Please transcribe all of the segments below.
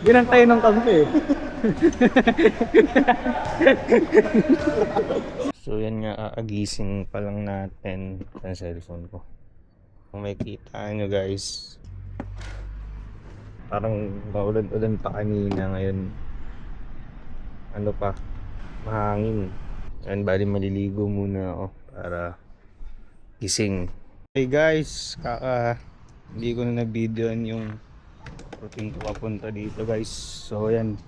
Ginantay ng kampi eh. So yan nga, aagising pa lang natin sa cellphone ko. Kung makikita nyo guys, parang maulan-ulan pa kanina, ngayon ano pa, mahangin. Yan, bali maliligo muna ako para gising. Hey guys, hindi ko na na-videoan yung routine ko papunta dito guys. So yan,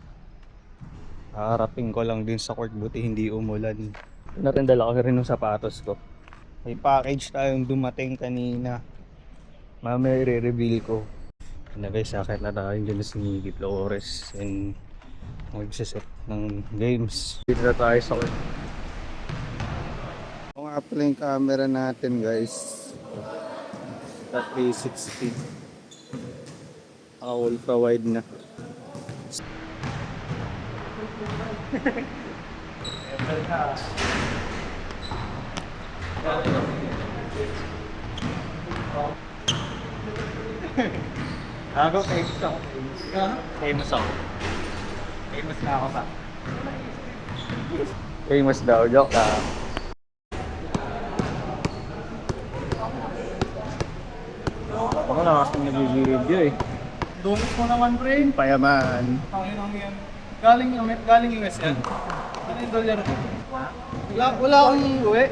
haharapin ko lang din sa court, buti hindi umulan. Natindala ko rin ng sapatos ko. May package tayong dumating kanina, mamaya i-reveal ko. Na guys, sakit na tayo dyan sa Nicky Flores and magsiset ng games. Dito na tayo sa court. Ito nga pala yung camera natin guys, sa 360, ultra wide na. Ako famous ako. Famous ako. Famous na ako pa. Famous daw, joke lang. Ako na kasi nag-video eh. Donos mo naman, pre. Payaman. Ang yan. Galing US yan. Ano yung dollar ko? Wala akong uwi.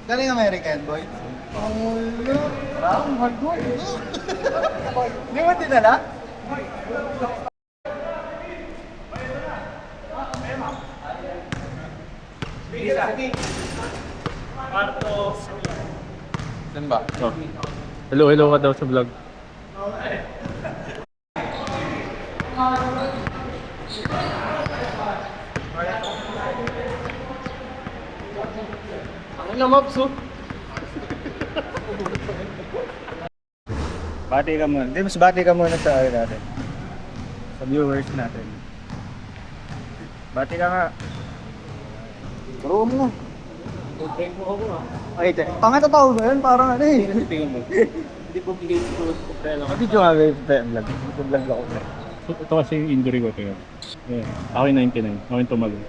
Galing American, boy. Ang hardcore. Hindi mo dinala? Saan ba? Oh. Hello ka daw sa vlog. Ang lamap, so. Bati ka muna. Hindi, mas bati ka muna sa natin. Sa viewers natin. Bati ka nga. Baro mo. Break mo ako ah. Ay, pangit tao ba yun? Parang ano eh. Tingnan mo. Hindi po bigay ko pera lang. Video nga ba yung vlog? Vlog ako. Ito kasi yung injury ko. Tingnan. Yeah. Ako yung 99. Ako yung tumalon.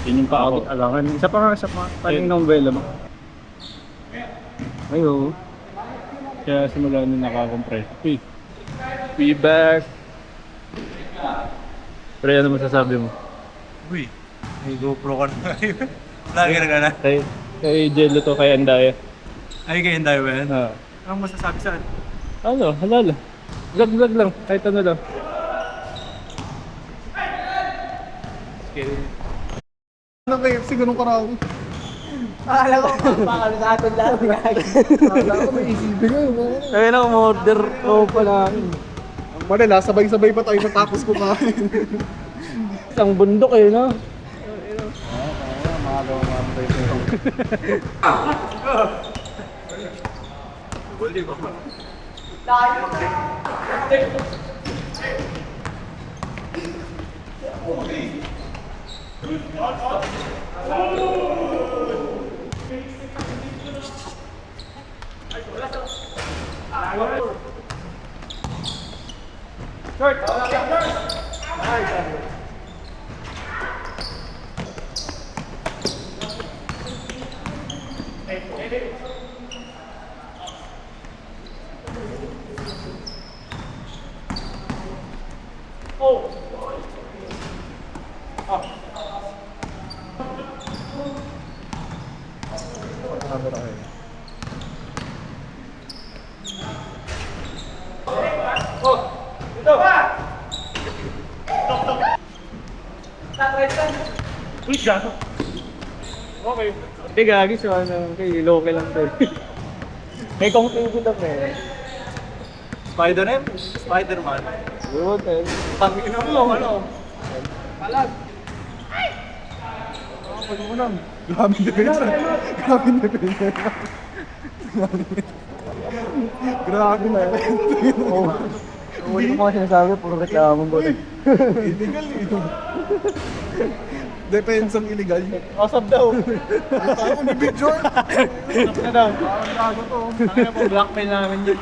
Yun yung pa ako. Alangan. Isa pa nga, paling nombela mo. Ayo. Kaya simula nung nakakompress. Uy, We back. pero ano masasabi mo? Uy, may GoPro ka na ngayon. Vlogger ka na. Kay Jello to, kay Andaya. Ay, kayo hindi ba yan? Ah. Anong masasabi saan? Ano, halala. Vlog lang, kahit ano lang. Ano ba yung sigurong karaw? Akala ko, pakalo sa atin lahat. Akala ko may isipin ko. Ayun na, umorder ko pala. Ang malala, sabay-sabay pa tayo matapos kumain. Isang bundok eh, no? Uy, gato. Okay. Hindi gagi, so ano, kay local lang to. May contribute lang eh. Spider-Man? Spider-Man? Yun eh. Pangino mo, ano? Palag. Grabe depensa. Grabe depensa. Grabe na. Oo. Hindi ko kasi sinasabi, puro reklamo mo. Illegal eh. Depensang illegal. Asap daw. Tayo kung bibidyo. Asap na daw. Ang gago to. Ang ina po, blackmail namin yun.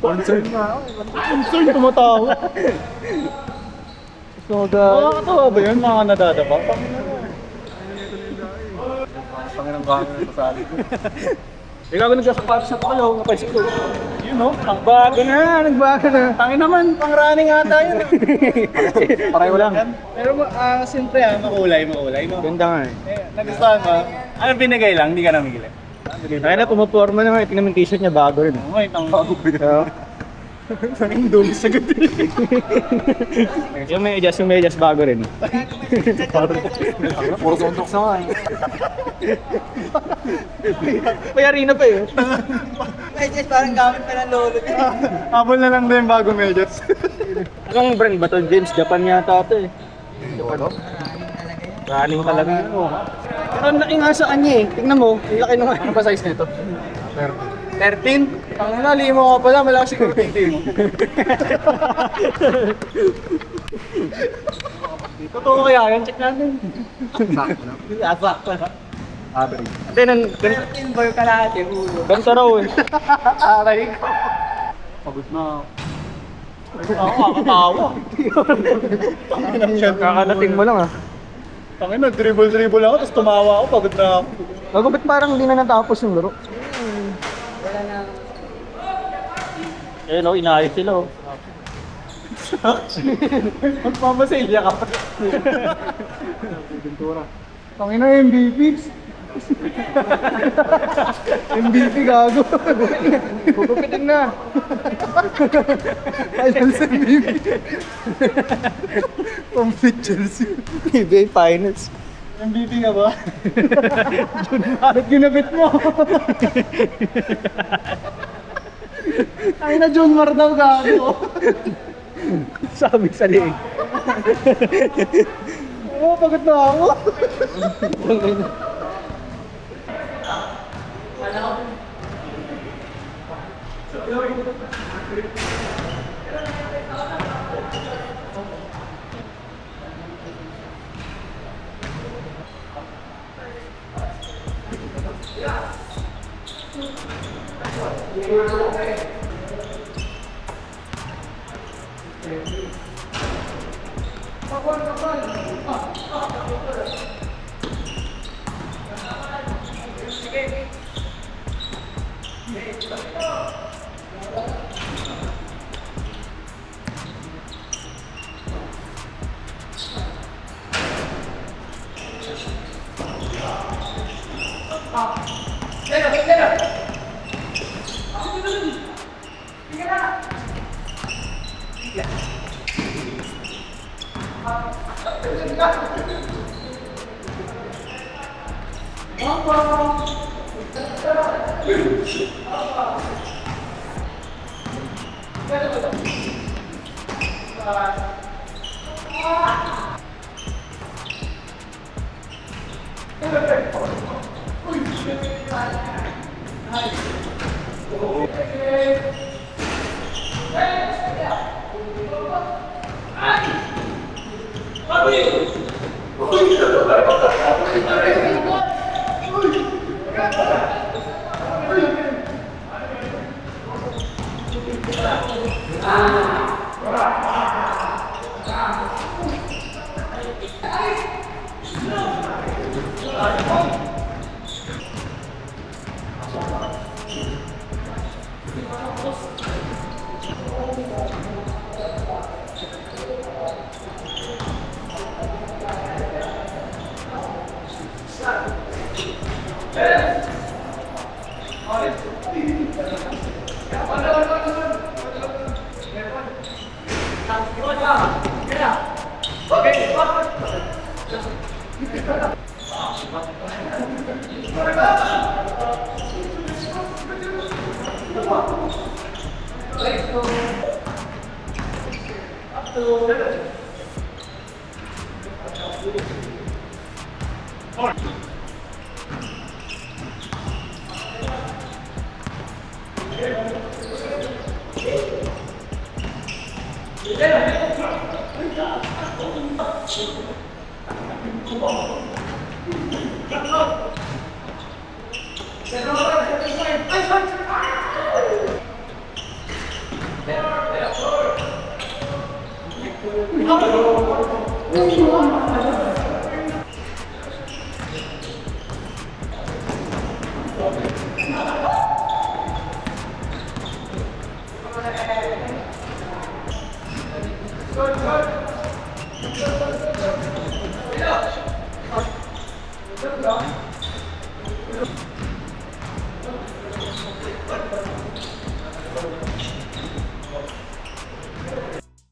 Concern na ako. Concern tumatawa. So, nakakatawa ba yun? Mga nadadapa? Panginang gano'n ito sa akin. Ikaw ko nagsasapatos sa palo, napaisip ko. Yun no, ang bago na, nagbago na. Tangin naman, pang running ata yun. Pareho lang. Pero siyempre makulay no? Ganda nga Nagustuhan mo? Anong binigay lang, hindi ka namigilin? Kaya na pumaporma na nga, tingnan mo yung t-shirt niya bago rin. Okay, Tangin doon sa gabi. Yung medyas bago rin. Puro suntok sa mga May arena pa eh. Medyas parang gamit pa ng lolo niya. Habol na lang din bago medyas. Anong brand ba to? James Japan yata ito eh. Japan. Running talaga yun. Pero ang laki nga sa kanya eh. Tingnan mo, ang laki naman. Ano ba size nito? 13? Ang nalimo ka pala, malakas siguro 20 mo. Totoo kaya yan? Check natin. Sakto lang. Average. Hindi, Tin boy ka natin, ulo. ganito raw eh. Aray ko. Pagod na ako. Ako kakatawa. Tanginang yan. Kakadating mo lang ah. Tangina, dribble ako, tapos tumawa ako, pagod na ako. Magupit parang hindi na natapos yung laro. Wala na. Eh no, inayos sila oh. Magpamasilya ka pa. Tangina, MVP. MVP gago. Gugupitin na. Finals MVP. Complete jersey. NBA Finals. MVP ka ba? Bakit ginabit mo? Ay na John Mar daw gago. Sabi sa liig. Oo, pagod na ako.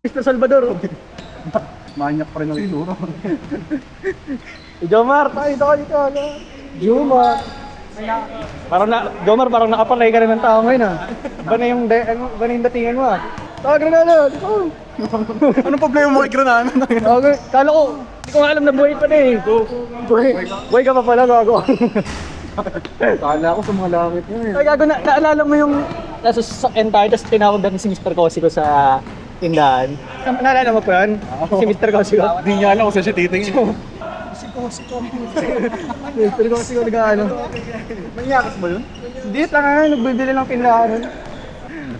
Mr. Salvador. Manyak pa rin ang ituro. Jomar, tayo dito. Jomar. Parang nakapalay ka rin ng tao ngayon ah. Ba na yung datingan mo ah. Granada! Oh. Anong problema mo kay Granada? Okay, kala ko, hindi ko nga alam na buhay pa na eh. Buhay ka pa pala, gago. Kala ko sa mga langit yun eh. Ay, gago, naalala mo yung nasa entire, tapos tinawag natin si Mr. Cosico sa tindahan. Naalala mo pa yan? Si Mr. Cosico? Hindi niya alam kung saan siya titingin. Mr. Cosico nag-ano. Manyakas ba yun? Hindi, tanga, nagbibili ng tindahan.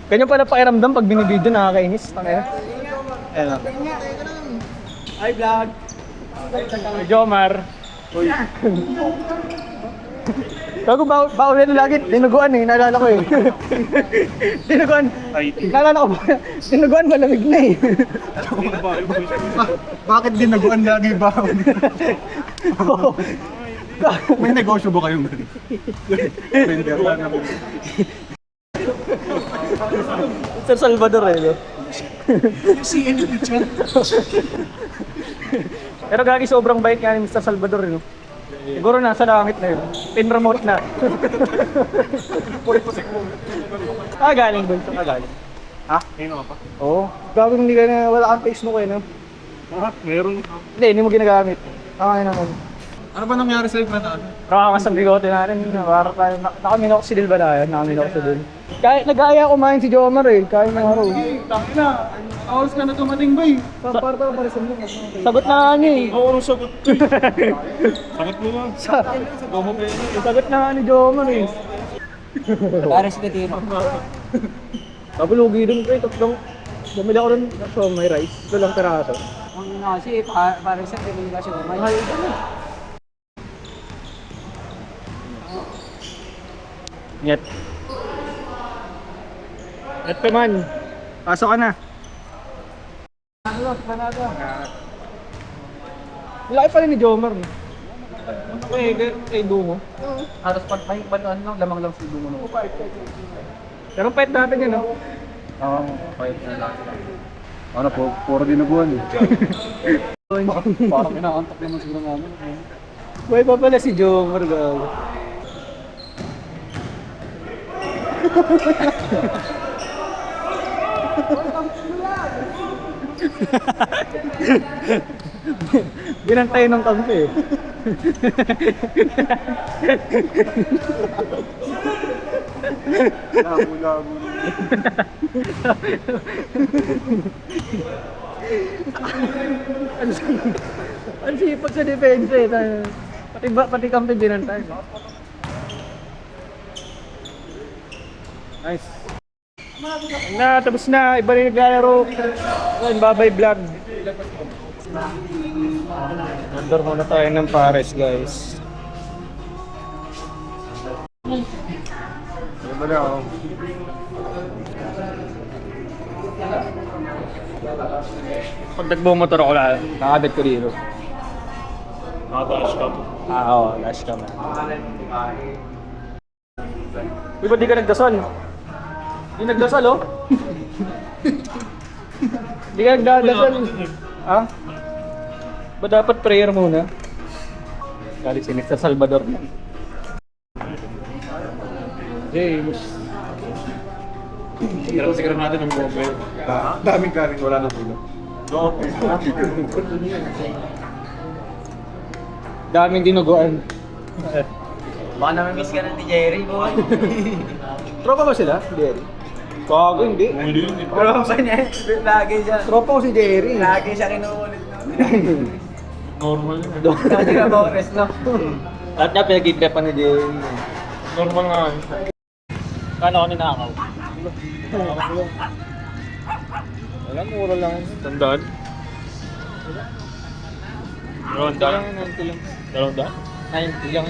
Ganyan pala pakiramdam pag binibidyo, nakakainis. Tanga. Ayan. Hi, vlog. Jomar. Gago, bawal yan lagi. Dinuguan eh, naalala ko eh. Dinuguan. Naalala ko ba? Dinuguan, malamig na eh. Bakit dinaguan lagi ba? May negosyo ba kayong ganun? Vendor lang naman. Sir Salvador eh, no? Pero gagi sobrang bait nga ni Mr. Salvador eh, no? Siguro nasa langit na yun. Pin-remote na. Galing doon. Galing. Ha? Ngayon ka pa? Oo. Gagawin hindi ka na, wala kang Facebook eh, no? Ha? Meron. Hindi mo ginagamit. Tama naman. Ano ba nangyari sa'yo, Granada? Nakakas ang bigote natin. Para tayo, nakaminok si Dilba na yan. Nakaminok si Dil. Nag-aaya kumain si Jomar eh. Kaya nga araw. Tangina. Oras ka na dumating ba eh? Para parisan mo. Sagot na nga niya eh. Oo, anong sagot? Sagot mo ba? Sagot na nga ni Jomar eh. Para sa katiro. Kabulugi rin ko eh. Tatlong. Bumili ako rin. So may rice. Ito lang peraso. Ang kasi, para sa katiro kasi umay. Nyet. Ito man. Pasok ka na. Laki pa rin ni Jomar. Eh, dungo. Halos pag-ano lang, lamang lang sa dungo. Pero pahit natin yun, no? Oo, kahit na lang. Ano po, puro dinuguan eh. Parang inaantok naman siguro namin. Buhay pa pala si Jomar, gago. Binantay ng kampi eh. Labo-labo. Ang sipag sa depensa eh. Pati kampi binantay. Nice. Tapos na, iba rin naglalaro. Ayun, bye-bye vlog. Order muna tayo ng pares, guys. Ano na ako? Pag nagbumotor ako lang, nakabit ko dito. Nakataas ka po. Oo, last ka man. Uy, ba't di ka nagdasal? Di nagdasal, oh? Di ka nagdasal. Ha? Ba dapat prayer muna? Galit si Mr. Salvador. James. Siguro natin ang mobile. Daming kanin, wala na tulog. Daming dinuguan. Baka namimiss ka na ni Jerry, boy. Tropa ba sila? Jerry? Kago, hindi. Pero pa niya, lagi siya. Tropa ko si Jerry. Lagi siya kinukulit. Normal yun. Hindi ka Torres, no? Lahat niya pinag-idrepan ni Jerry. Normal nga. Kano ako ninakaw? Wala, mura lang. Tandaan? Ronda? 90 lang. Ronda? 90 lang.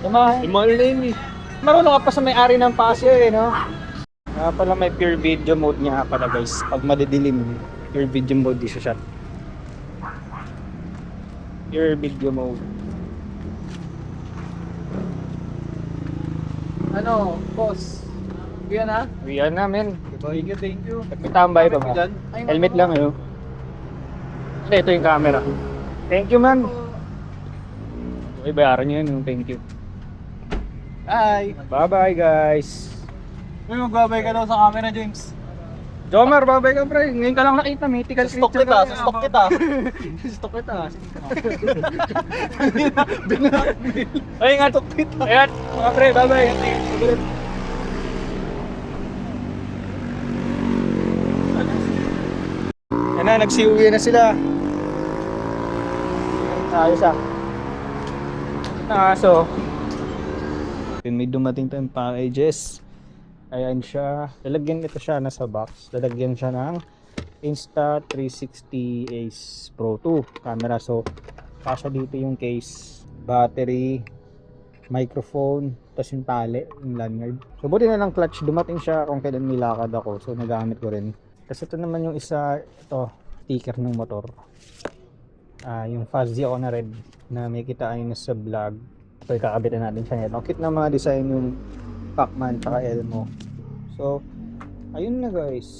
Tama. Mahal na yun eh. Marunong ka pa sa may-ari ng pasyo eh, no? Pala may pure video mode niya pala guys. Pag madidilim, pure video mode di siya shot. Pure video mode. Ano, boss? Yan ha? Yan namin. Thank you. May tambay pa ba? Helmet lang eh. Hindi, ito yung camera. Thank you man. Okay, bayaran niyo yun yung thank you. Hi! Bye-bye guys. Uy, magbabay ka daw sa camera, James. Jomar, babay ka pre. Ngayon ka lang nakita, mythical Stok creature kita, ka. stok kita. Stok kita. Ay, nga. Stok kita. Ayan, mga pre, bye-bye. Yan na, nagsiuwi na sila. Ayos ah. So, may dumating tayong packages. Ayan siya. Lalagyan ito siya nasa box. Lalagyan siya ng Insta360 Ace Pro 2 camera. So, kasya dito yung case, battery, microphone, tapos yung tali, yung lanyard. So, buti na lang clutch. Dumating siya kung kailan nilakad ako. So, nagamit ko rin. Kasi ito naman yung isa, ito, sticker ng motor. Yung fuzzy ako na red na may kitaan sa vlog. So, ikakabitan natin siya nito. Cute na mga design yung Pacman tsaka Elmo. So, ayun na guys.